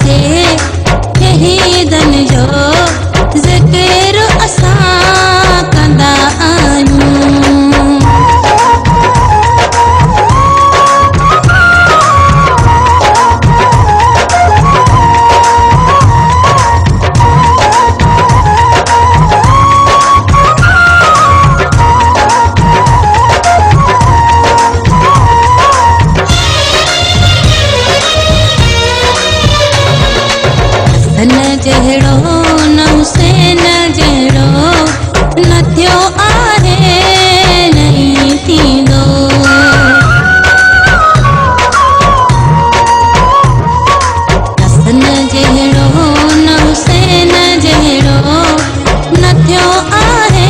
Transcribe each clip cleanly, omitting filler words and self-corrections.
जे शहीदन जो ज़िक्र असां कंदा आहियूं। हसन जहिड़ो न हुसैन जहिड़ो न थियो आहे नहीं थींदो। हसन जहिड़ो न हुसैन जहिड़ो न थियो आहे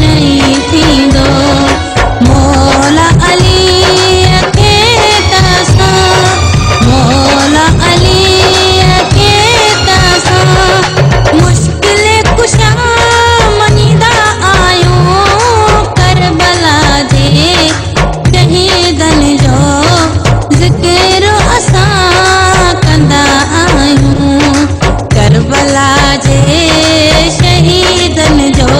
नहीं थींदो। मौला अलीअ खे त असां मौला अलीअ खे मुश्किल कुशा मञींदा आहियूं। करबला जे शहीदन जो ज़िक्र असां कंदा आहियूं। करबला जे शहीदन जो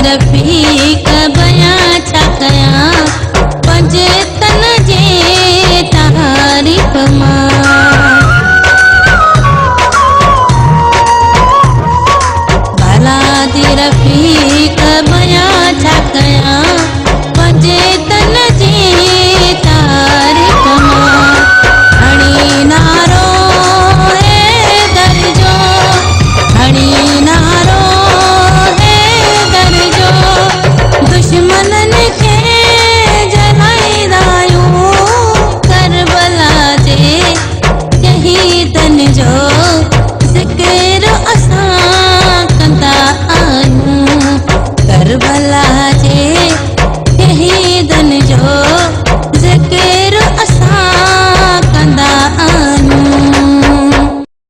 रफ़ीक बयां छा कयां पंहिंजे तन जे तारीफ़ मां। बाला दी रफ़ीक बयां छा कयां पंहिंजे तन जे तारीफ़ मां। हणी नारो हैदर जो हणी नारो दुश्मनन खे जलाईंदा आहियूं। करबला जे शहीदन जो ज़िक्र असां कंदा आहियूं। करबला जे शहीदन जो